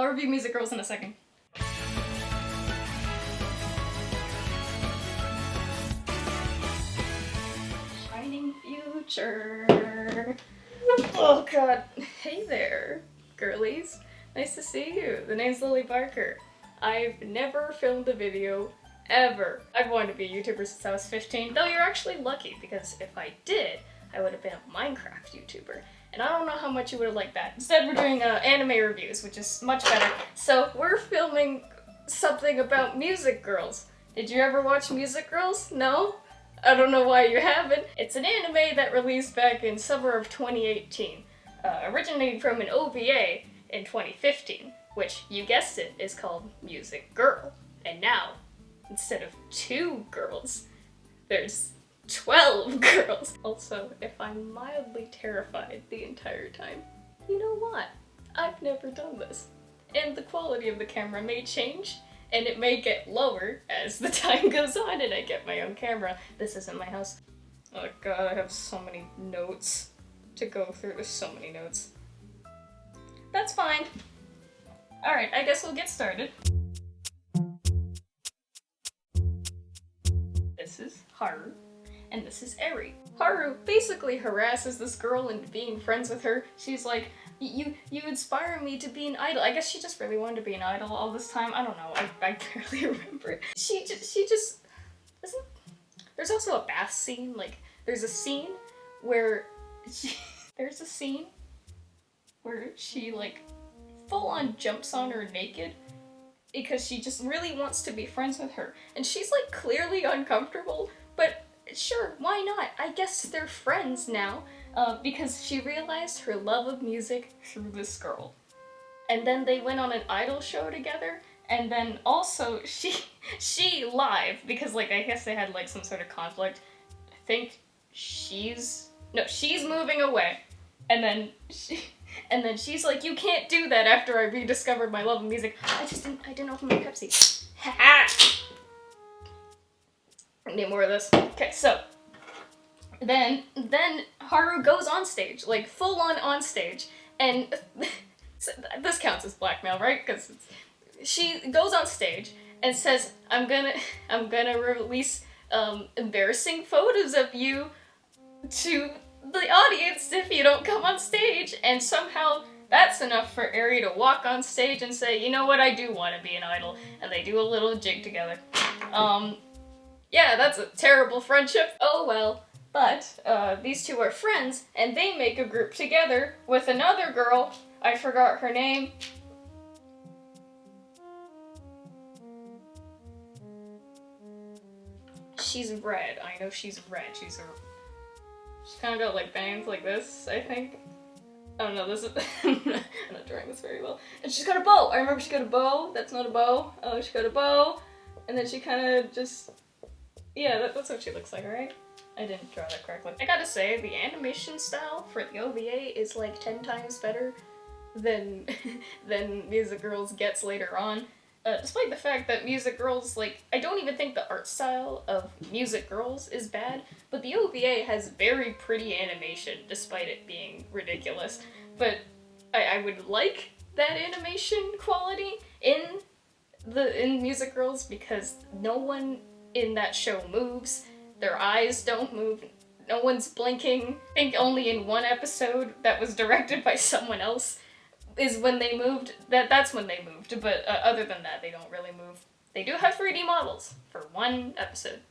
I'll review Music Girls in a second. Shining future. Oh god. Hey there, girlies. Nice to see you. The name's Lily Barker. I've never filmed a video, ever. I've wanted to be a YouTuber since I was 15, though you're actually lucky, because if I did, I would have been a Minecraft YouTuber. And I don't know how much you would have liked that. Instead, we're doing anime reviews, which is much better. So, we're filming something about Music Girls. Did you ever watch Music Girls? No? I don't know why you haven't. It's an anime that released back in summer of 2018, originating from an OVA in 2015, which, you guessed it, is called Music Girl. And now, instead of 2 girls, there's 12 girls. Also, if I'm mildly terrified the entire time, you know what? I've never done this. And the quality of the camera may change, and it may get lower as the time goes on and I get my own camera. This isn't my house. Oh god, I have so many notes to go through. There's so many notes. That's fine. Alright, I guess we'll get started. This is Haru. And this is Eri. Haru basically harasses this girl into being friends with her. She's like, you inspire me to be an idol. I guess she just really wanted to be an idol all this time. I don't know, I barely remember it. She just, isn't, there's also a bath scene, like, there's a scene where she like, full on jumps on her naked because she just really wants to be friends with her. And she's like clearly uncomfortable, but sure, why not? I guess they're friends now, because she realized her love of music through this girl. And then they went on an idol show together, and then also she live, because like I guess they had like some sort of conflict. I think she's moving away, and then she's like, you can't do that after I rediscovered my love of music. I didn't open my Pepsi. Ha! I need more of this. Okay, so then Haru goes on stage, like full on stage, and this counts as blackmail, right? Because she goes on stage and says, I'm gonna release embarrassing photos of you to the audience if you don't come on stage, and somehow that's enough for Eri to walk on stage and say, you know what, I do want to be an idol, and they do a little jig together. Yeah, that's a terrible friendship. Oh well. But, these two are friends, and they make a group together with another girl. I forgot her name. She's red. I know she's red. She's kind of got like bangs like this, I think. I don't know, this is I'm not drawing this very well. And she's got a bow! I remember she got a bow. That's not a bow. Oh, she got a bow. And then she kind of just... Yeah, that's what she looks like, alright? I didn't draw that correctly. I gotta say, the animation style for the OVA is like 10 times better than Music Girls gets later on. Despite the fact that Music Girls, like, I don't even think the art style of Music Girls is bad, but the OVA has very pretty animation, despite it being ridiculous. But I would like that animation quality in Music Girls, because no one in that show moves, their eyes don't move, no one's blinking. I think only in one episode that was directed by someone else is when they moved. That's when they moved, but other than that, they don't really move. They do have 3D models for one episode.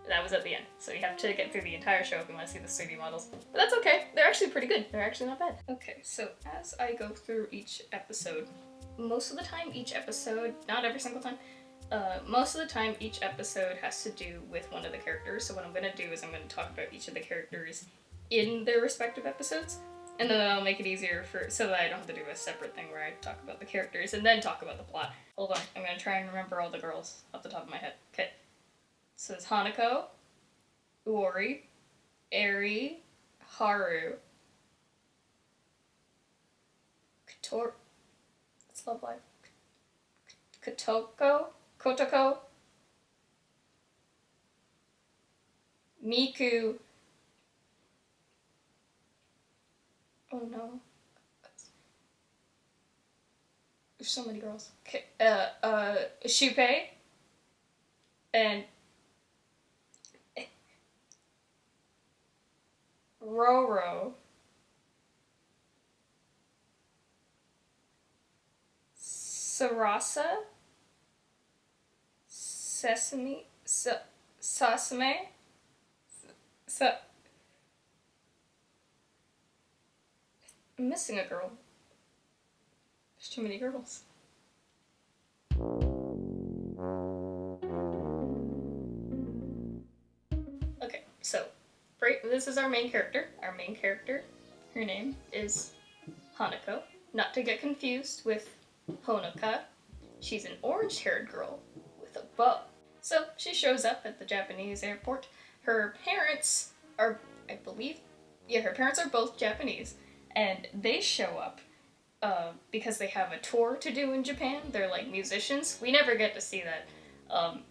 That was at the end, so you have to get through the entire show if you want to see the 3D models. But that's okay, they're actually pretty good. They're actually not bad. Okay, so as I go through each episode, most of the time each episode, not every single time, most of the time each episode has to do with one of the characters. So what I'm gonna do is I'm gonna talk about each of the characters in their respective episodes, and then that'll make it easier so that I don't have to do a separate thing where I talk about the characters and then talk about the plot. Hold on, I'm gonna try and remember all the girls off the top of my head. Okay. So it's Hanako, Uori, Eri, Haru, Kotor... It's Love Live. Kotoko, Miku, oh no, There's so many girls. Okay, Shupei and Roro, Sarasa, Sasame, I'm missing a girl. There's too many girls. Okay, so this is our main character. Our main character, her name is Hanako. Not to get confused with Honoka. She's an orange-haired girl with a bow. So she shows up at the Japanese airport. Her parents are, I believe, her parents are both Japanese, and they show up because they have a tour to do in Japan. They're like musicians. We never get to see that.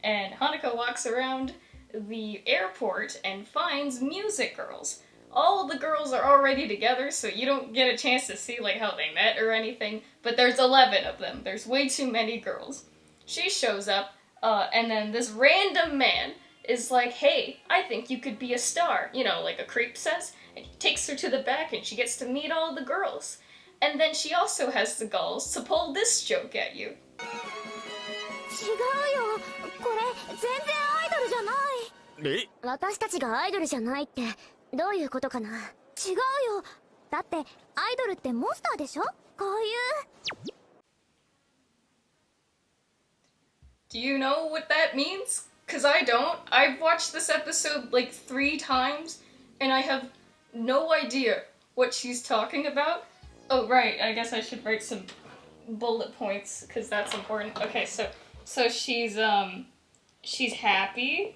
And Hanako walks around the airport and finds music girls. All the girls are already together, so you don't get a chance to see like how they met or anything, but there's 11 of them. There's way too many girls. She shows up, and then this random man is like, hey, I think you could be a star, you know, like a creep says, and he takes her to the back and she gets to meet all the girls. And then she also has the gulls to pull this joke at you. 違うよ。これ全然アイドルじゃない。え？私たちがアイドルじゃないってどういうことかな。違うよ。だってアイドルってモンスターでしょ？こういう。Do you know what that means? 'Cause I don't. I've watched this episode like 3 times, and I have no idea what she's talking about. Oh, right. I guess I should write some bullet points, because that's important. Okay, so she's happy.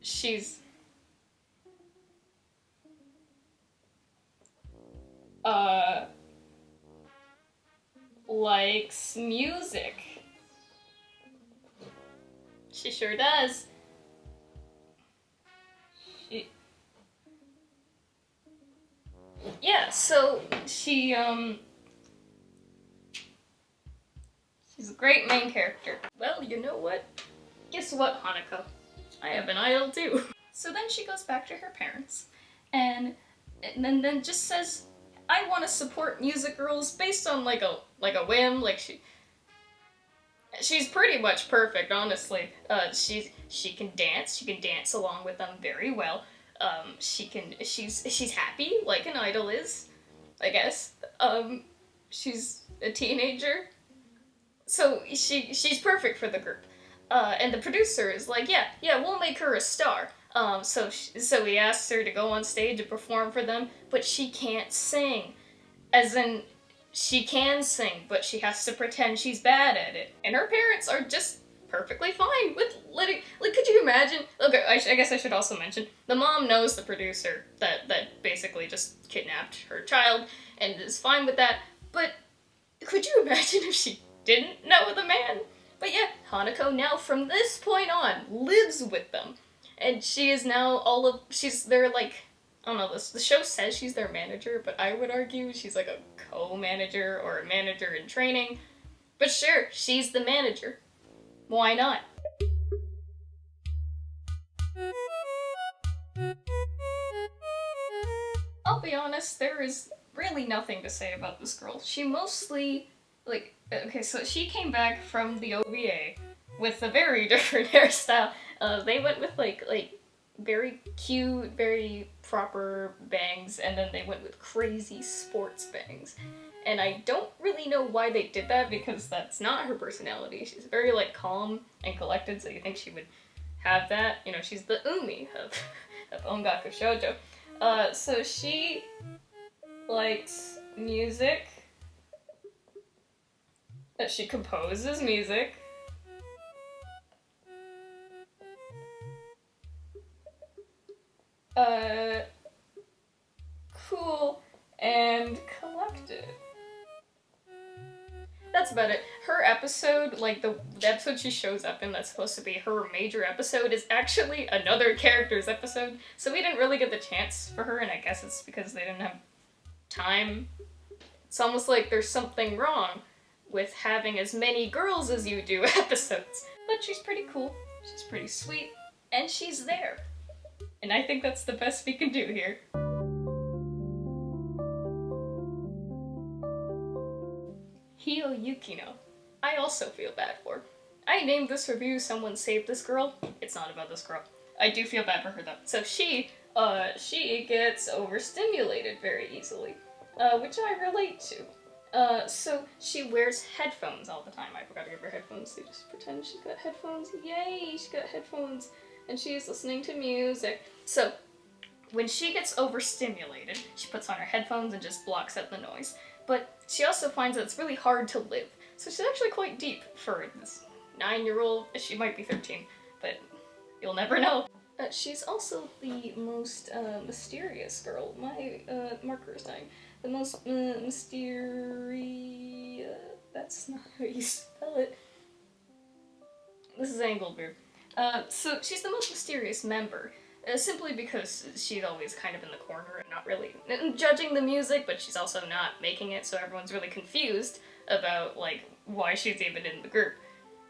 She's likes music. She sure does. Yeah, so she's a great main character. Well, you know what? Guess what, Hanako? I have an idol too. So then she goes back to her parents and then just says, I want to support music girls based on like a whim. Like she's pretty much perfect, honestly. She can dance. She can dance along with them very well. She's happy like an idol is, I guess. She's a teenager, so she's perfect for the group. And the producer is like, yeah, we'll make her a star. So he asks her to go on stage and perform for them, but she can't sing. As in, she can sing, but she has to pretend she's bad at it. And her parents are just perfectly fine with letting, like, could you imagine? Okay, I guess I should also mention, the mom knows the producer that basically just kidnapped her child and is fine with that, but could you imagine if she didn't know the man? But yeah, Hanako now from this point on lives with them. And she is now she's their, like, I don't know, the show says she's their manager, but I would argue she's like a co-manager or a manager in training. But sure, she's the manager. Why not? I'll be honest, there is really nothing to say about this girl. She mostly, like, okay, so she came back from the OVA with a very different hairstyle. They went with like very cute, very proper bangs, and then they went with crazy sports bangs. And I don't really know why they did that, because that's not her personality. She's very like calm and collected, so you think she would have that. You know, she's the Umi of Ongaku Shoujo. So she likes music. She composes music. Cool and collected. That's about it. Her episode, like the episode she shows up in that's supposed to be her major episode, is actually another character's episode, so we didn't really get the chance for her, and I guess it's because they didn't have time. It's almost like there's something wrong. with having as many girls as you do episodes. But she's pretty cool, she's pretty sweet, and she's there. And I think that's the best we can do here. Hiiii Yukino. I also feel bad for. I named this review Someone Save This Girl. It's not about this girl. I do feel bad for her though. So she gets overstimulated very easily, which I relate to. So she wears headphones all the time. I forgot to give her headphones, so just pretend she's got headphones. Yay, she got headphones. And she's listening to music. So when she gets overstimulated, she puts on her headphones and just blocks out the noise. But she also finds that it's really hard to live. So she's actually quite deep for this 9-year-old. She might be 13, but you'll never know. She's also the most mysterious girl. My marker is dying. The most mysterious... that's not how you spell it. This is angled weird. So she's the most mysterious member. Simply because she's always kind of in the corner and not really judging the music, but she's also not making it, so everyone's really confused about, like, why she's even in the group.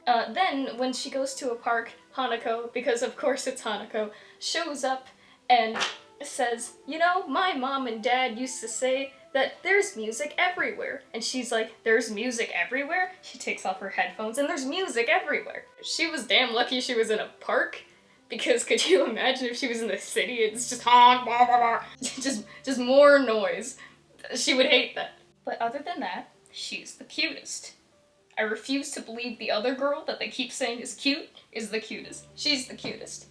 Then, when she goes to a park, Hanako, because of course it's Hanako, shows up and says, you know, my mom and dad used to say that there's music everywhere. And she's like, there's music everywhere? She takes off her headphones and there's music everywhere. She was damn lucky she was in a park. Because could you imagine if she was in the city, it's just honk, blah, blah, blah. just more noise. She would hate that. But other than that, she's the cutest. I refuse to believe the other girl that they keep saying is cute is the cutest. She's the cutest.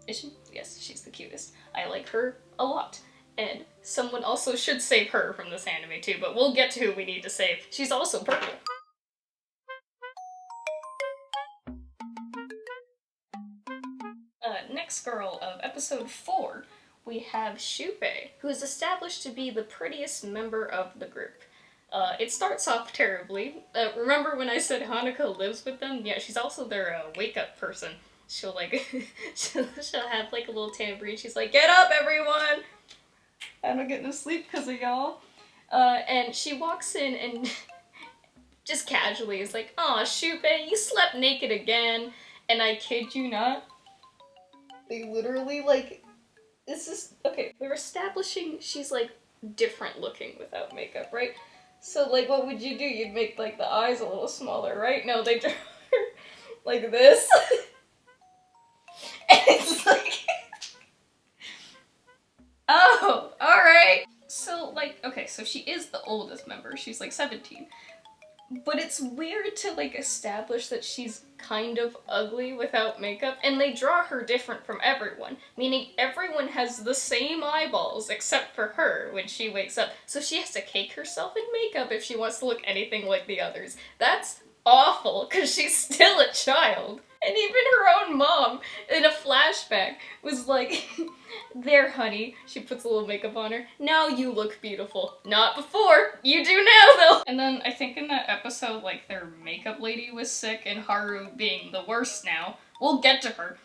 Is she? Yes, she's the cutest. I like her a lot. And someone also should save her from this anime too, but we'll get to who we need to save. She's also purple. Next girl of episode 4, we have Shupe, who is established to be the prettiest member of the group. It starts off terribly. Remember when I said Hanako lives with them? Yeah, she's also their wake-up person. She'll like, she'll have like a little tambourine. She's like, get up everyone! I don't get no sleep because of y'all. And she walks in and just casually is like, aw, Shupe, you slept naked again. And I kid you not, they literally, like, this is, okay, they're establishing she's, like, different looking without makeup, right? So, like, what would you do? You'd make, like, the eyes a little smaller, right? No, they draw her like this. And it's like, oh, alright. So, like, okay, so she is the oldest member. She's, like, 17. But it's weird to, like, establish that she's kind of ugly without makeup, and they draw her different from everyone, meaning everyone has the same eyeballs except for her when she wakes up, so she has to cake herself in makeup if she wants to look anything like the others. That's awful, because she's still a child. And even her own mom, in a flashback, was like, there, honey. She puts a little makeup on her. Now you look beautiful. Not before. You do now, though. And then I think in that episode, like, their makeup lady was sick, and Haru being the worst now, we'll get to her,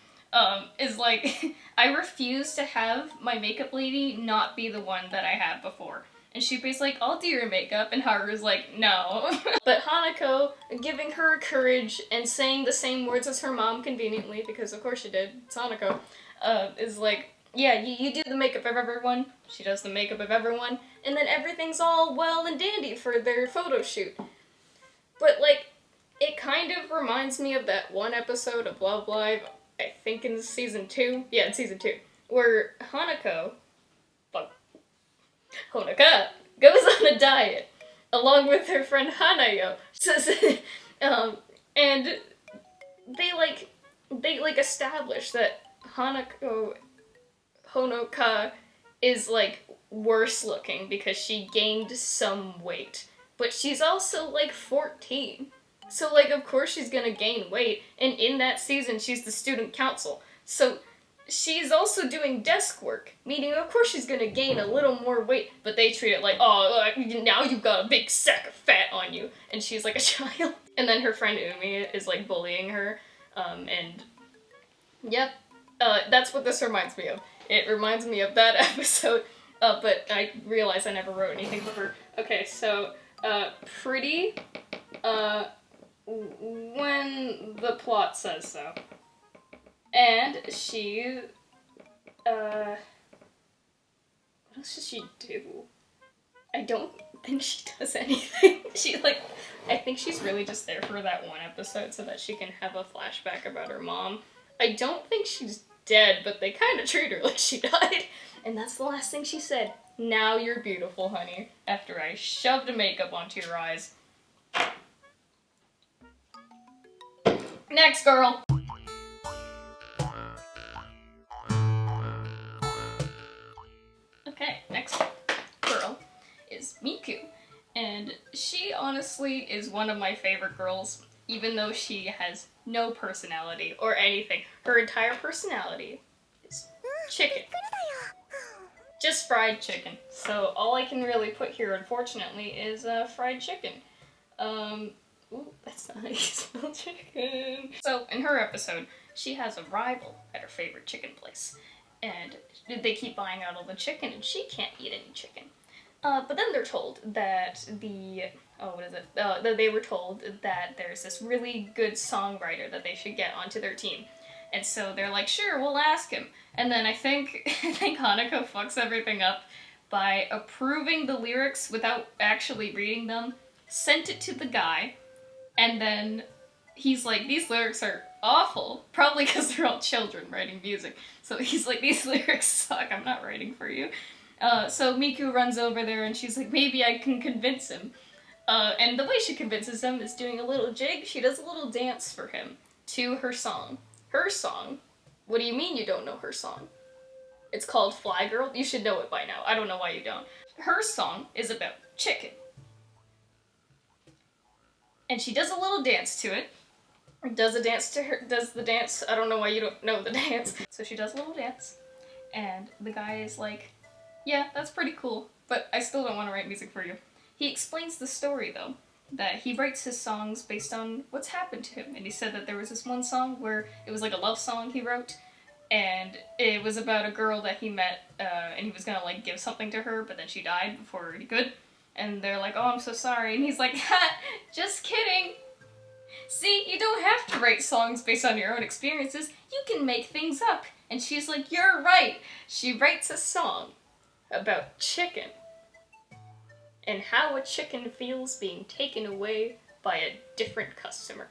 is like, I refuse to have my makeup lady not be the one that I had before. And Shupe's like, I'll do your makeup, and Haru's like, no. But Hanako, giving her courage and saying the same words as her mom conveniently, because of course she did, it's Hanako, is like, yeah, you do the makeup of everyone, she does the makeup of everyone, and then everything's all well and dandy for their photo shoot. But, like, it kind of reminds me of that one episode of Love Live, I think in season 2, yeah, in season 2, where Honoka goes on a diet along with her friend Hanayo. And they establish that Honoka is like worse looking because she gained some weight. But she's also like 14. So like of course she's gonna gain weight, and in that season she's the student council. So she's also doing desk work, meaning of course she's gonna gain a little more weight, but they treat it like, oh, now you've got a big sack of fat on you, and she's like a child. And then her friend Umi is like bullying her, and yep, that's what this reminds me of. It reminds me of that episode, but I realized I never wrote anything for her. Okay, so, pretty, when the plot says so. And she, what else does she do? I don't think she does anything. I think she's really just there for that one episode so that she can have a flashback about her mom. I don't think she's dead, but they kind of treat her like she died. And that's the last thing she said. Now you're beautiful, honey. After I shoved makeup onto your eyes. Next girl! Okay, next girl is Miku. And she honestly is one of my favorite girls, even though she has no personality or anything. Her entire personality is chicken. Just fried chicken. So all I can really put here, unfortunately, is fried chicken. Ooh, that's not how you spell chicken. So in her episode, she has a rival at her favorite chicken place. And they keep buying out all the chicken, and she can't eat any chicken. But then they're told that they were told that there's this really good songwriter that they should get onto their team. And so they're like, sure, we'll ask him. And then I think Hanako fucks everything up by approving the lyrics without actually reading them, sent it to the guy, and then he's like, these lyrics are awful, probably because they're all children writing music. So he's like, these lyrics suck, I'm not writing for you. So Miku runs over there and she's like, maybe I can convince him. And the way she convinces him is doing a little jig. She does a little dance for him to her song. Her song? What do you mean you don't know her song? It's called Fly Girl. You should know it by now. I don't know why you don't. Her song is about chicken. And she does a little dance to it. Does the dance. I don't know why you don't know the dance. So she does a little dance. And the guy is like, yeah, that's pretty cool, but I still don't want to write music for you. He explains the story, though, that he writes his songs based on what's happened to him. And he said that there was this one song where it was like a love song he wrote, and it was about a girl that he met, and he was gonna, like, give something to her, but then she died before he could. And they're like, oh, I'm so sorry. And he's like, ha, just kidding. See, you don't have to write songs based on your own experiences. You can make things up. And she's like, you're right. She writes a song about chicken and how a chicken feels being taken away by a different customer.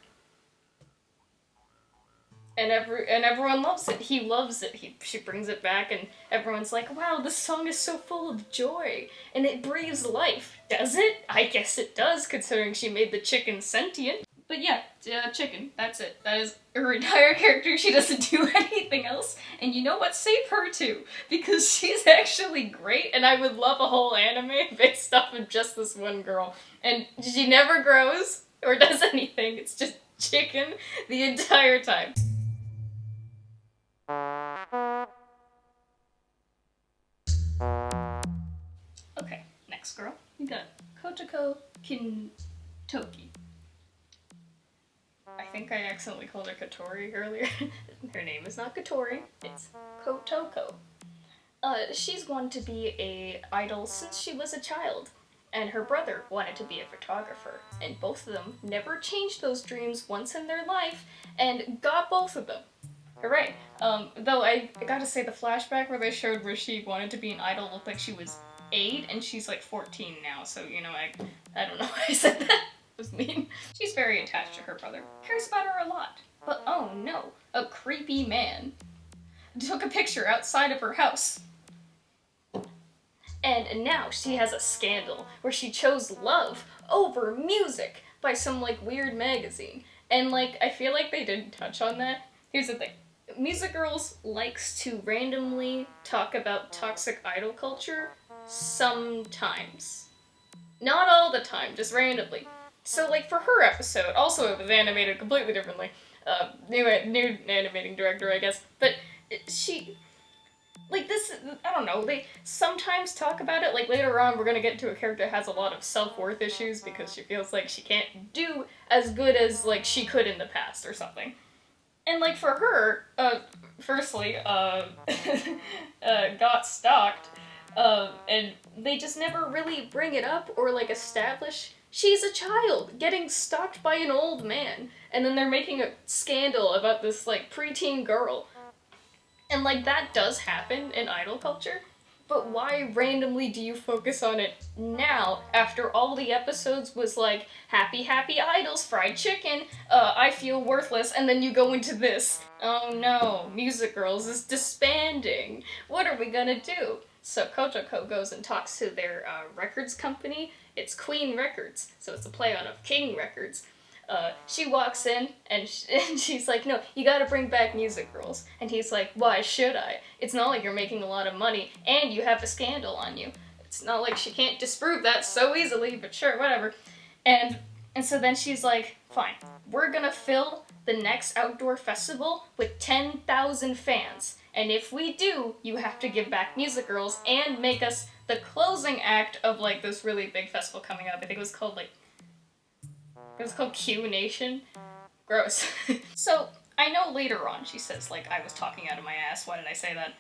And everyone loves it. He loves it. She brings it back and everyone's like, wow, this song is so full of joy and it breathes life. Does it? I guess it does, considering she made the chicken sentient. But yeah, chicken. That's it. That is her entire character. She doesn't do anything else. And you know what? Save her too. Because she's actually great and I would love a whole anime based off of just this one girl. And she never grows or does anything. It's just chicken the entire time. Okay, next girl. We got Kotoko Kintoki. I think I accidentally called her Katori earlier. Her name is not Katori, it's Kotoko. She's wanted to be a idol since she was a child, and her brother wanted to be a photographer, and both of them never changed those dreams once in their life, and got both of them. Hooray! Though I gotta say the flashback where they showed where she wanted to be an idol looked like she was 8, and she's like 14 now, so you know, I don't know why I said that. Was mean. She's very attached to her brother, cares about her a lot. But oh no, a creepy man took a picture outside of her house. And now she has a scandal where she chose love over music by some like weird magazine. And like, I feel like they didn't touch on that. Here's the thing. Music Girls likes to randomly talk about toxic idol culture sometimes. Not all the time, just randomly. So, like, for her episode, also it was animated completely differently. New animating director, I guess. But she, like, this, I don't know, they sometimes talk about it. Like, later on, we're gonna get into a character that has a lot of self-worth issues because she feels like she can't do as good as, like, she could in the past or something. And, like, for her, firstly, got stalked, and they just never really bring it up or, like, establish She's a child getting stalked by an old man, and then they're making a scandal about this, like, preteen girl. And, like, that does happen in idol culture, but why randomly do you focus on it now, after all the episodes was like, happy, happy idols, fried chicken, I feel worthless, and then you go into this. Oh no, Music Girls is disbanding. What are we gonna do? So Kojako goes and talks to their records company. It's Queen Records, so it's a play on of King Records. She walks in, and she's like, no, you gotta bring back Music Girls. And he's like, why should I? It's not like you're making a lot of money, and you have a scandal on you. It's not like she can't disprove that so easily, but sure, whatever. And so then she's like, fine, we're gonna fill the next outdoor festival with 10,000 fans. And if we do, you have to give back Music Girls and make us the closing act of, like, this really big festival coming up. I think it was called, like, it was called Q Nation. Gross. So, I know later on she says, like, I was talking out of my ass, why did I say that?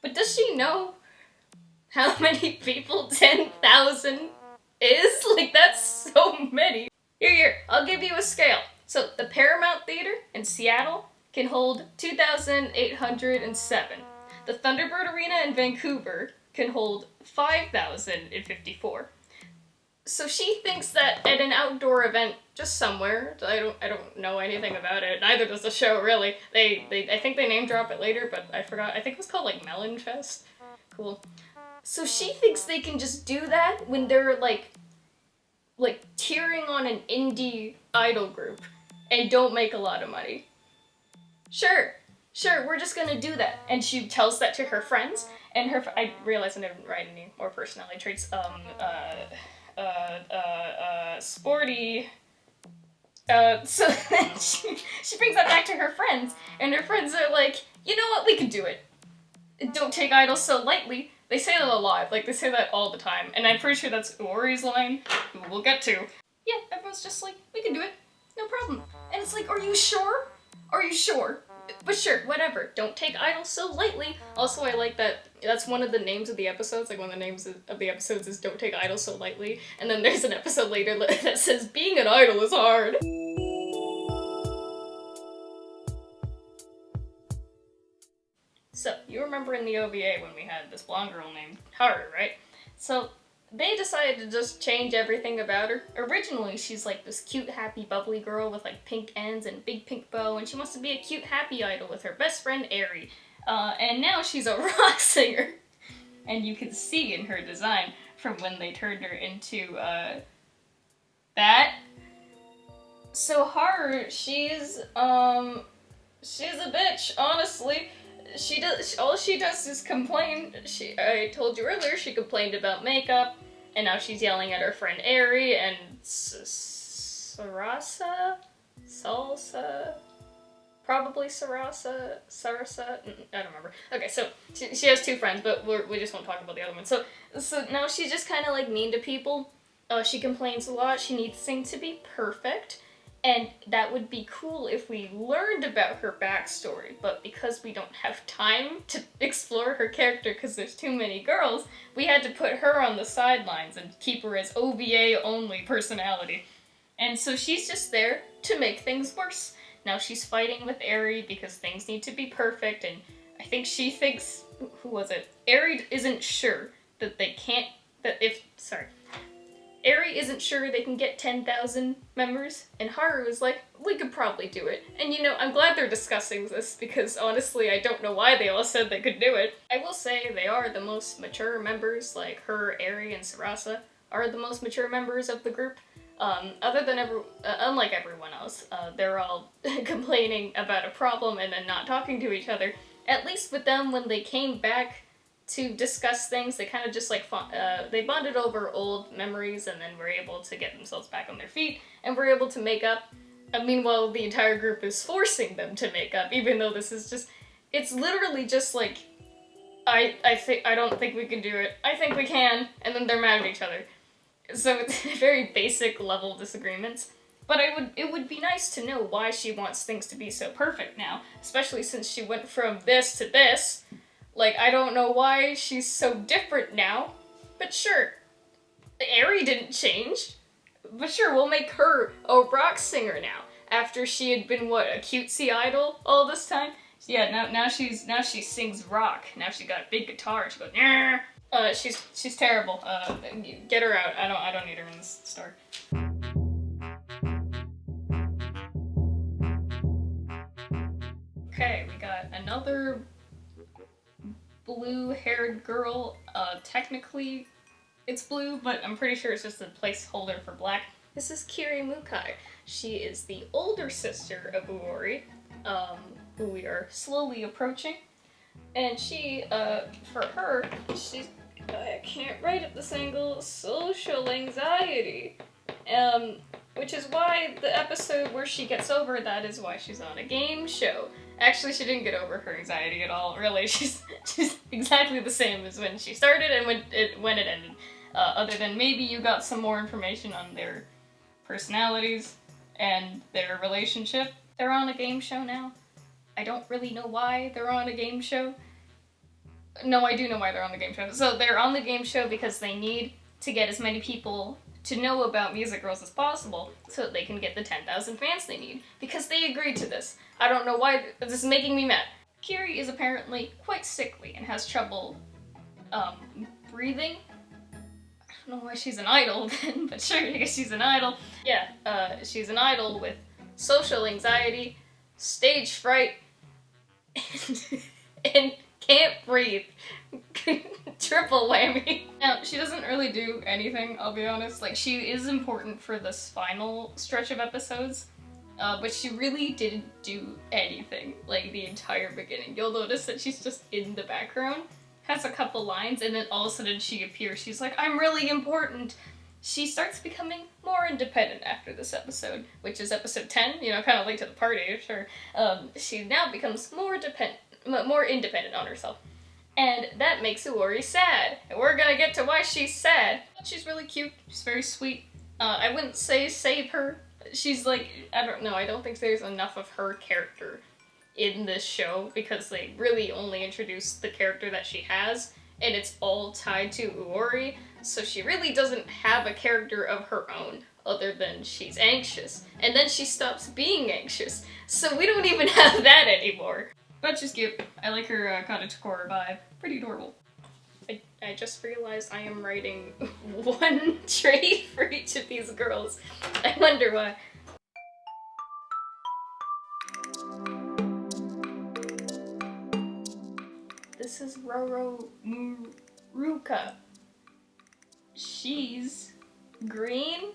But does she know how many people 10,000 is? Like, that's so many. Here, I'll give you a scale. So, the Paramount Theater in Seattle can hold 2,807. The Thunderbird Arena in Vancouver can hold 5,054. So she thinks that at an outdoor event, just somewhere, I don't know anything about it, neither does the show really, I think they name drop it later, but I forgot, I think it was called, like, Melon Fest? Cool. So she thinks they can just do that when they're, like tearing on an indie idol group and don't make a lot of money. Sure, we're just gonna do that. And she tells that to her friends, and I realize I didn't write any more personality traits, sporty. So then she brings that back to her friends, and her friends are like, you know what, we can do it. Don't take idols so lightly. They say that a lot, like, they say that all the time, and I'm pretty sure that's Ori's line, who we'll get to. Yeah, everyone's just like, we can do it, no problem. And it's like, are you sure? Are you sure? But sure, whatever. Don't take idols so lightly. Also, I like that that's one of the names of the episodes. Like, one of the names of the episodes is Don't Take Idols So Lightly. And then there's an episode later that says, being an idol is hard. So, you remember in the OVA when we had this blonde girl named Haru, right? So, they decided to just change everything about her. Originally, she's like this cute, happy, bubbly girl with, like, pink ends and big pink bow, and she wants to be a cute, happy idol with her best friend, Eri. And now she's a rock singer. And you can see in her design from when they turned her into, that. So Haru, she's a bitch, honestly. All she does is complain. I told you earlier, she complained about makeup, and now she's yelling at her friend Eri and Sarasa? Salsa? Probably Sarasa? I don't remember. Okay, so she has two friends, but we just won't talk about the other one. So now she's just kind of, like, mean to people. She complains a lot. She needs things to be perfect. And that would be cool if we learned about her backstory, but because we don't have time to explore her character because there's too many girls, we had to put her on the sidelines and keep her as OVA-only personality. And so she's just there to make things worse. Now she's fighting with Eri because things need to be perfect, and I think she thinks... Who was it? Eri isn't sure that Eri isn't sure they can get 10,000 members, and Haru is like, we could probably do it. And you know, I'm glad they're discussing this, because honestly, I don't know why they all said they could do it. I will say they are the most mature members, like her, Eri, and Sarasa are the most mature members of the group. Unlike everyone else, they're all complaining about a problem and then not talking to each other. At least with them, when they came back to discuss things, they kind of just like, they bonded over old memories and then were able to get themselves back on their feet and were able to make up. Meanwhile, the entire group is forcing them to make up, even though this is just, it's literally just like, I don't think we can do it, I think we can, and then they're mad at each other. So it's very basic level disagreements. But it would be nice to know why she wants things to be so perfect now, especially since she went from this to this. Like, I don't know why she's so different now, but sure. Eri didn't change. But sure, we'll make her a rock singer now. After she had been, what, a cutesy idol all this time? Yeah, now she sings rock. Now she got a big guitar. She goes, yeah. She's terrible. Get her out. I don't need her in this story. Okay, we got another blue-haired girl. Technically, it's blue, but I'm pretty sure it's just a placeholder for black. This is Kiri Mukai. She is the older sister of Uori, who we are slowly approaching. And she, for her, I can't write at this angle, social anxiety. Which is why the episode where she gets over that is why she's on a game show. Actually, she didn't get over her anxiety at all, really. She's exactly the same as when she started and when it ended. Other than maybe you got some more information on their personalities and their relationship. They're on a game show now. I don't really know why they're on a game show. No, I do know why they're on the game show. So they're on the game show because they need to get as many people to know about Music Girls as possible so that they can get the 10,000 fans they need. Because they agreed to this. I don't know why, this is making me mad. Kiri is apparently quite sickly and has trouble, breathing. I don't know why she's an idol then, but sure, I guess she's an idol. Yeah, she's an idol with social anxiety, stage fright, and can't breathe. Triple whammy. Now, she doesn't really do anything, I'll be honest. Like, she is important for this final stretch of episodes, but she really didn't do anything, like, the entire beginning. You'll notice that she's just in the background, has a couple lines, and then all of a sudden she appears. She's like, I'm really important. She starts becoming more independent after this episode, which is episode 10, you know, kind of late to the party, sure. She now becomes more independent on herself. And that makes Uori sad. And we're gonna get to why she's sad. She's really cute. She's very sweet. I wouldn't say save her. She's like, I don't know, I don't think there's enough of her character in this show because they really only introduced the character that she has, and it's all tied to Uori, so she really doesn't have a character of her own other than she's anxious. And then she stops being anxious, so we don't even have that anymore. But she's cute. I like her cottagecore vibe. Pretty adorable. I just realized I am writing one trait for each of these girls. I wonder why. This is Roro Muruka. She's green.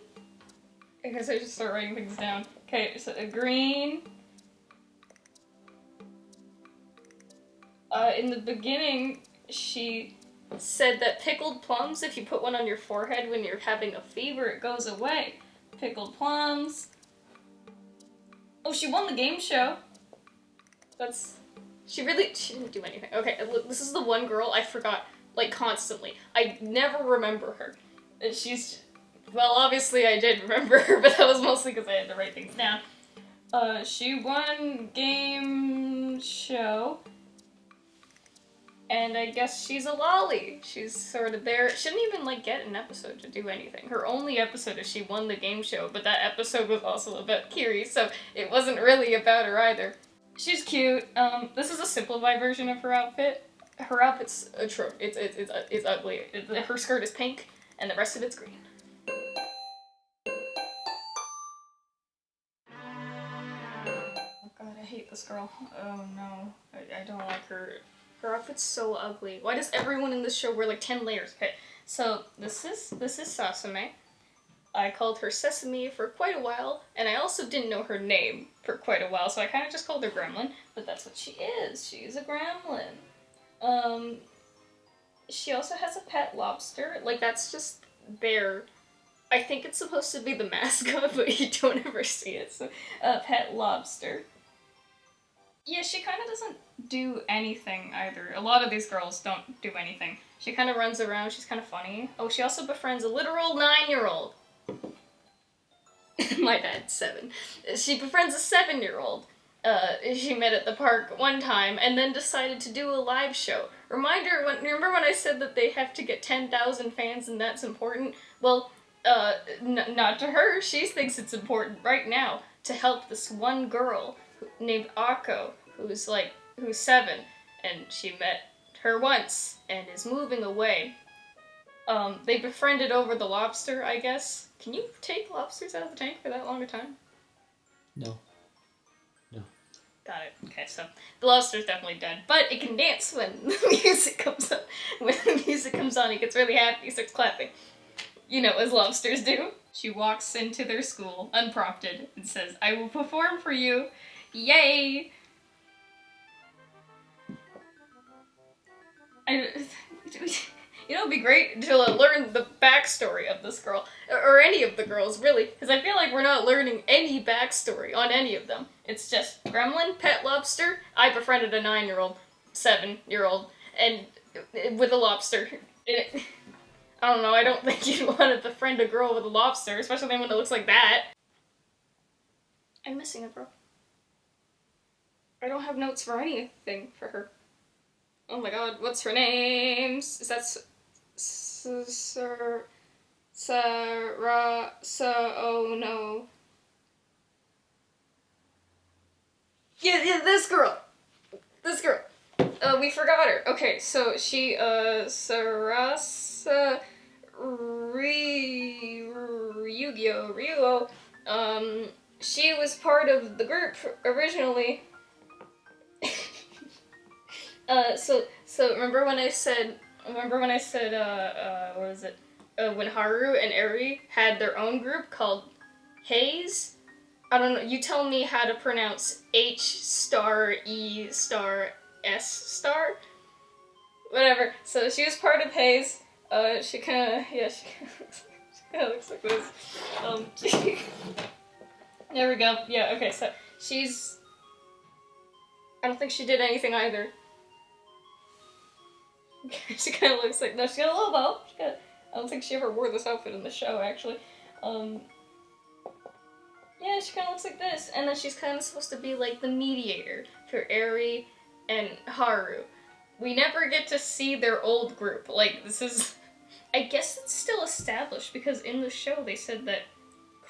I guess I should start writing things down. Okay, so green. In the beginning, she said that pickled plums, if you put one on your forehead when you're having a fever, it goes away. Pickled plums. Oh, she won the game show. She didn't do anything. Okay, this is the one girl I forgot, like, constantly. I never remember her. And well, obviously I did remember her, but that was mostly because I had to write things down. She won game show. And I guess she's a lolly. She's sort of there. She didn't even, like, get an episode to do anything. Her only episode is she won the game show, but that episode was also about Kiri, so it wasn't really about her either. She's cute. This is a simplified version of her outfit. Her outfit's it's ugly. Her skirt is pink, and the rest of it's green. Oh god, I hate this girl. Oh no. I don't like her. Her outfit's so ugly. Why does everyone in this show wear like 10 layers? Okay, so this is Sasame. I called her Sesame for quite a while, and I also didn't know her name for quite a while, so I kind of just called her Gremlin, but that's what she is. She's a gremlin. She also has a pet lobster. Like, that's just there. I think it's supposed to be the mascot, but you don't ever see it, so a pet lobster. Yeah, she kind of doesn't do anything either. A lot of these girls don't do anything. She kind of runs around, she's kind of funny. Oh, she also befriends a literal 9-year-old. My bad, 7. She befriends a 7-year-old. She met at the park one time and then decided to do a live show. Remember when I said that they have to get 10,000 fans and that's important? Well, Not to her. She thinks it's important right now to help this one girl named Akko, who's 7, and she met her once and is moving away. They befriended over the lobster, I guess. Can you take lobsters out of the tank for that long a time? No. Got it. Okay, so the lobster's definitely dead, but it can dance when the music comes on. When the music comes on, he gets really happy, he starts clapping. You know, as lobsters do. She walks into their school, unprompted, and says, "I will perform for you. Yay!" You know, it'd be great to learn the backstory of this girl, or any of the girls, really, because I feel like we're not learning any backstory on any of them. It's just gremlin, pet lobster, I befriended a 9-year-old, 7-year-old, and with a lobster. I don't know, I don't think you'd want to befriend a girl with a lobster, especially when it looks like that. I'm missing a girl. I don't have notes for anything for her. Oh my god, what's her name? Is that oh no. Yeah, this girl. We forgot her. Okay, so she, Sarasa Ryuo, she was part of the group originally. So remember when I said, what was it? When Haru and Eri had their own group called hiiii? I don't know, you tell me how to pronounce H*E*S*. Whatever. So she was part of hiiii. She kinda looks like this. There we go. Yeah, okay, so she's... I don't think she did anything either. She kind of looks like... No, she got a little bow. I don't think she ever wore this outfit in the show, actually. Yeah, she kind of looks like this. And then she's kind of supposed to be like the mediator for Eri and Haru. We never get to see their old group. Like, this is... I guess it's still established because in the show they said that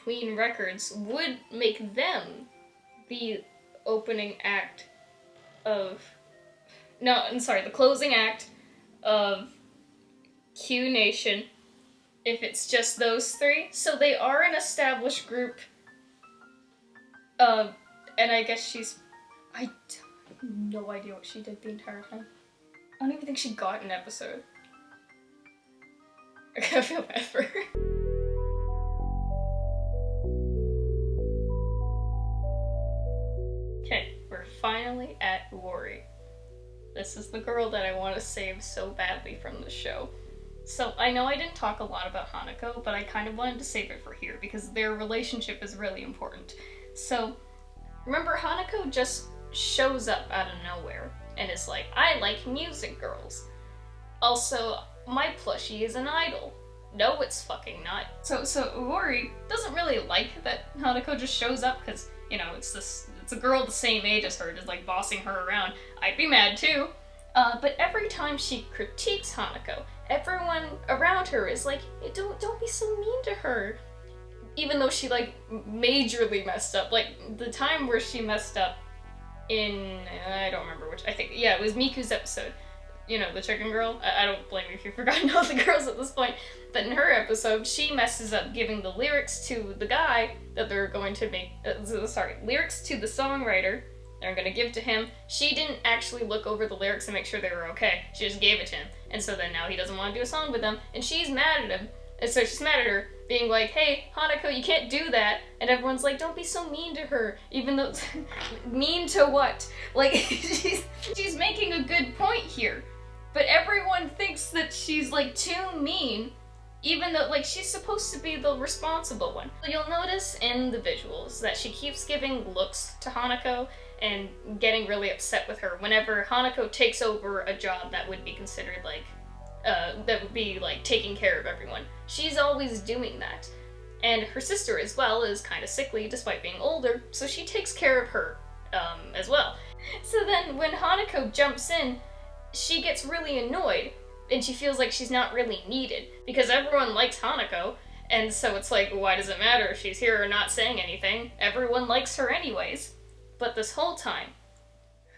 Queen Records would make them the opening act of... No, I'm sorry, the closing act of Q Nation if it's just those 3. So they are an established group. And I guess she's... I have no idea what she did the entire time. I don't even think she got an episode. I feel bad for her. Okay, we're finally at Wari. This is the girl that I want to save so badly from the show. So, I know I didn't talk a lot about Hanako, but I kind of wanted to save it for here because their relationship is really important. So, remember Hanako just shows up out of nowhere and is like, I like music girls. Also, my plushie is an idol. No, it's fucking not. So Wari doesn't really like that Hanako just shows up because, you know, it's a girl the same age as her, just like bossing her around. I'd be mad too. But every time she critiques Hanako, everyone around her is like, hey, don't be so mean to her. Even though she, like, majorly messed up. Like, the time where she messed up in... I don't remember which... I think... Yeah, it was Miku's episode. You know, the chicken girl. I don't blame you if you've forgotten all the girls at this point. But in her episode, she messes up giving the lyrics to the guy that they're going to make... lyrics to the songwriter they're going to give to him. She didn't actually look over the lyrics and make sure they were okay. She just gave it to him. And so then now he doesn't want to do a song with them. And she's mad at him. And so she's mad at her, being like, hey, Hanako, you can't do that. And everyone's like, don't be so mean to her. Even though... mean to what? Like, she's making a good point here. But everyone thinks that she's, like, too mean. Even though, like, she's supposed to be the responsible one. You'll notice in the visuals that she keeps giving looks to Hanako and getting really upset with her whenever Hanako takes over a job that would be considered, like, that would be, like, taking care of everyone. She's always doing that. And her sister, as well, is kind of sickly despite being older, so she takes care of her, as well. So then, when Hanako jumps in, she gets really annoyed, and she feels like she's not really needed, because everyone likes Hanako, And so it's like, why does it matter if she's here or not saying anything? Everyone likes her anyways. But this whole time,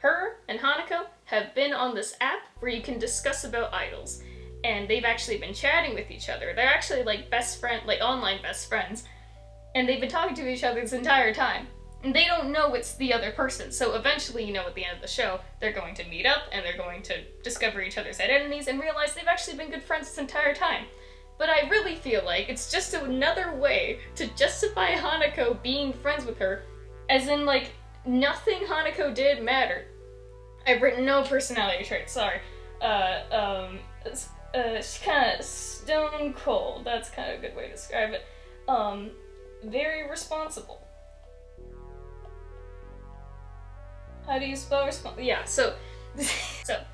her and Hanako have been on this app where you can discuss about idols. And they've actually been chatting with each other. They're actually like best friend, like online best friends. And they've been talking to each other this entire time. And they don't know it's the other person. So eventually, you know, at the end of the show, they're going to meet up and they're going to discover each other's identities and realize they've actually been good friends this entire time. But I really feel like it's just another way to justify Hanako being friends with her, as in, like, nothing Hanako did mattered. I've written no personality traits, sorry. She's kind of stone cold, that's kind of a good way to describe it. Very responsible. How do you spell responsible? Yeah, so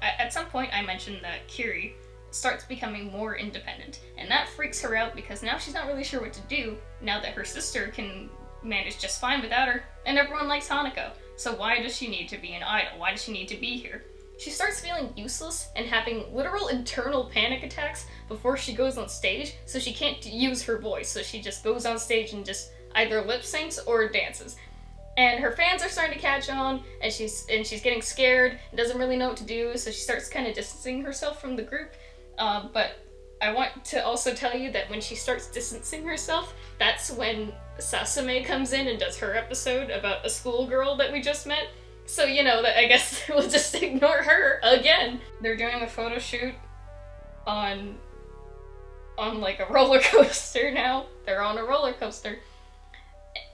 at some point I mentioned that Kiri starts becoming more independent, and that freaks her out because now she's not really sure what to do now that her sister can manage just fine without her, and everyone likes Hanako. So why does she need to be an idol? Why does she need to be here? She starts feeling useless and having literal internal panic attacks before she goes on stage, so she can't use her voice, so she just goes on stage and just either lip syncs or dances. And her fans are starting to catch on, and she's getting scared and doesn't really know what to do, so she starts kind of distancing herself from the group. But I want to also tell you that when she starts distancing herself, that's when Sasame comes in and does her episode about a schoolgirl that we just met. So, you know, that I guess we'll just ignore her again. They're doing a photo shoot on like a roller coaster now. They're on a roller coaster.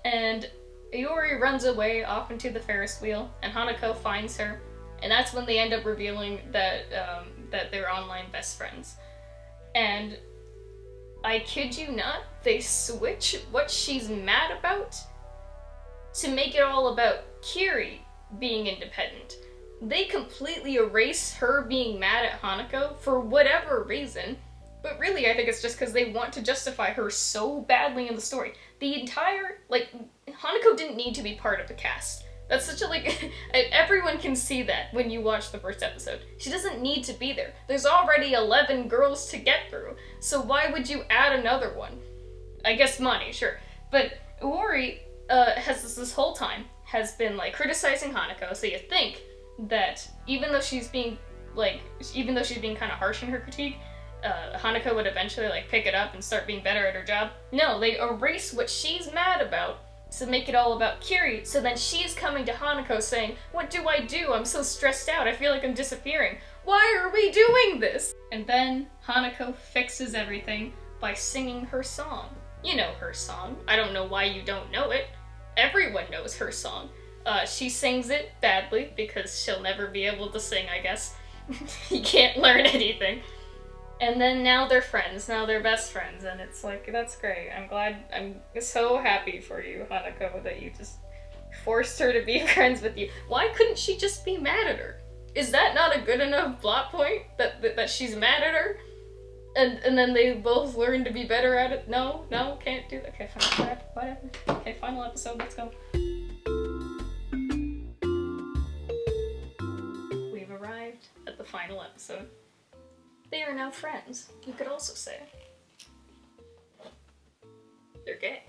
And Iori runs away off into the Ferris wheel, and Hanako finds her. And that's when they end up revealing that they're online best friends. And I kid you not, they switch what she's mad about to make it all about Kiri being independent. They completely erase her being mad at Hanako for whatever reason, but really I think it's just because they want to justify her so badly in the story. The entire, like, Hanako didn't need to be part of the cast. That's such a, like, everyone can see that when you watch the first episode. She doesn't need to be there. There's already 11 girls to get through, so why would you add another one? I guess money, sure. But Iori has this whole time has been, like, criticizing Hanako, so you think that even though she's being kind of harsh in her critique, Hanako would eventually, like, pick it up and start being better at her job. No, they erase what she's mad about to make it all about Kiri, so then she's coming to Hanako saying, "What do I do? I'm so stressed out, I feel like I'm disappearing. Why are we doing this?" And then Hanako fixes everything by singing her song. You know her song. I don't know why you don't know it. Everyone knows her song. She sings it badly because she'll never be able to sing, I guess. You can't learn anything. And then now they're friends, now they're best friends, and it's like, that's great. I'm so happy for you, Hanako, that you just forced her to be friends with you. Why couldn't she just be mad at her? Is that not a good enough plot point, that she's mad at her? And then they both learn to be better at it? No, can't do that. Okay, fine, whatever. Okay, final episode, let's go. We've arrived at the final episode. They are now friends, you could also say. They're gay.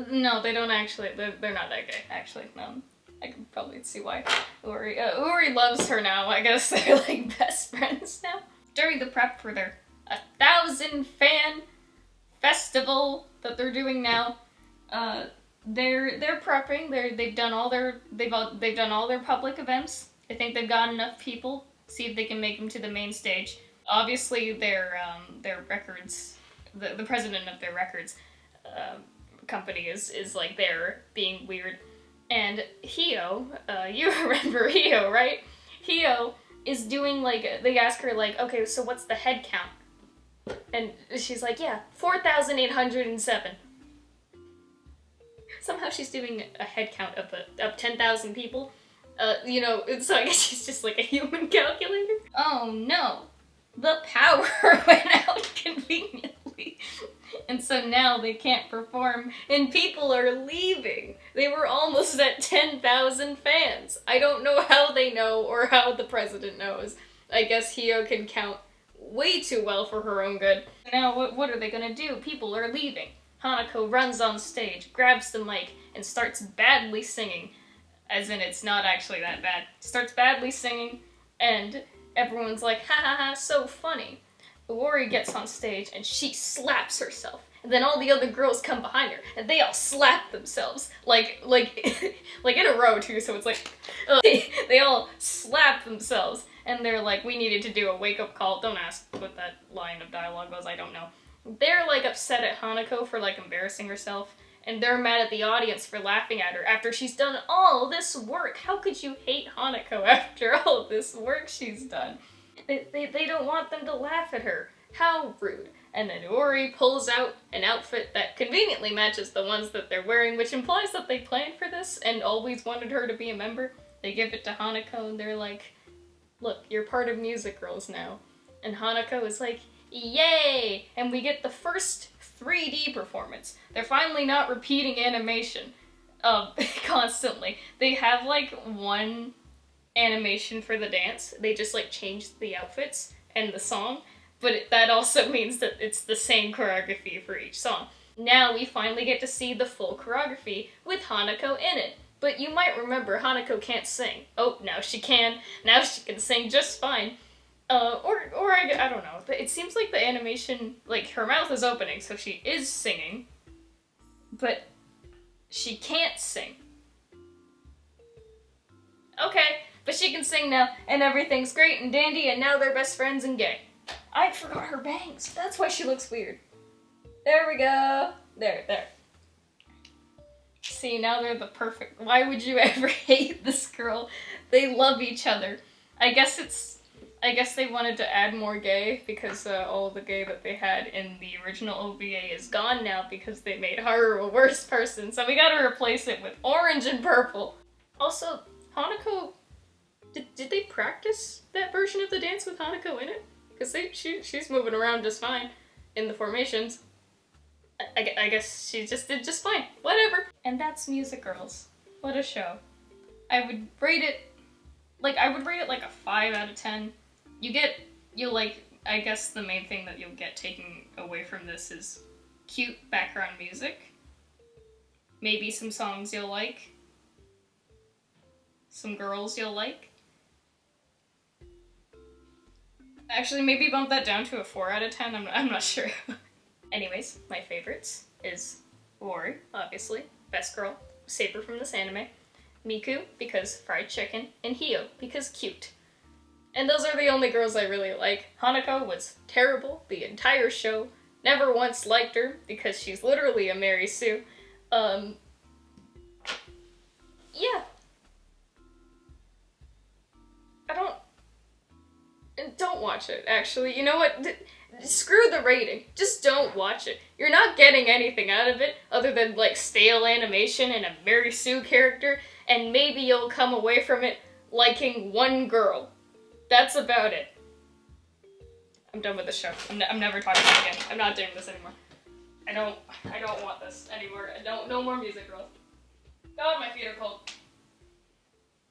No, they don't actually, they're not that gay, actually. I can probably see why. Uri loves her now, I guess they're like best friends now. During the prep for their 1,000 fan festival that they're doing now, they're prepping, they've done all their public events. I think they've got enough people. See if they can make them to the main stage. Obviously, their records, the president of their records company is like there being weird, and Hio, you remember Hio, right? Hio is doing like, they ask her like, okay, so what's the head count? And she's like, yeah, 4,807. Somehow she's doing a head count of 10,000 people. You know, so I guess she's just like a human calculator. Oh no, the power went out conveniently. And so now they can't perform, and people are leaving. They were almost at 10,000 fans. I don't know how they know or how the president knows. I guess Hio can count way too well for her own good. Now, what are they gonna do? People are leaving. Hanako runs on stage, grabs the mic, and starts badly singing. As in, it's not actually that bad. Starts badly singing, and everyone's like, ha ha ha, so funny. Iwari gets on stage, and she slaps herself. And then all the other girls come behind her, and they all slap themselves. Like in a row, too, so it's like, they all slap themselves. And they're like, we needed to do a wake-up call. Don't ask what that line of dialogue was, I don't know. They're, like, upset at Hanako for, like, embarrassing herself. And they're mad at the audience for laughing at her after she's done all this work. How could you hate Hanako after all this work she's done? They don't want them to laugh at her. How rude. And then Iwari pulls out an outfit that conveniently matches the ones that they're wearing, which implies that they planned for this and always wanted her to be a member. They give it to Hanako and they're like, look, you're part of Music Girls now. And Hanako is like, yay! And we get the first 3D performance. They're finally not repeating animation constantly. They have like one animation for the dance. They just like changed the outfits and the song, but that also means that it's the same choreography for each song. Now we finally get to see the full choreography with Hanako in it. But you might remember Hanako can't sing. Oh, now she can. Now she can sing just fine. I don't know. It seems like the animation, like, her mouth is opening, so she is singing, but she can't sing. Okay, but she can sing now, and everything's great and dandy, and now they're best friends and gay. I forgot her bangs. That's why she looks weird. There we go. There. See, now they're the perfect... Why would you ever hate this girl? They love each other. I guess they wanted to add more gay because all the gay that they had in the original OVA is gone now because they made Haru a worse person, so we gotta replace it with orange and purple. Also, Hanako... Did they practice that version of the dance with Hanako in it? Because she's moving around just fine in the formations. I guess she just did just fine. Whatever. And that's Music Girls. What a show. I would rate it like a 5 out of 10. I guess the main thing that you'll get taken away from this is cute background music. Maybe some songs you'll like. Some girls you'll like. Actually, maybe bump that down to a 4 out of 10. I'm not sure. Anyways, my favorites is Iwari, obviously, best girl, saber from this anime, Miku, because fried chicken, and Hio, because cute. And those are the only girls I really like. Hanako was terrible the entire show, never once liked her, because she's literally a Mary Sue. Yeah. Don't watch it, actually. You know what? Screw the rating. Just don't watch it. You're not getting anything out of it other than, like, stale animation and a Mary Sue character, and maybe you'll come away from it liking one girl. That's about it. I'm done with the show. I'm never talking about it again. I'm not doing this anymore. I don't want this anymore. No more Music Girls. God, my feet are cold.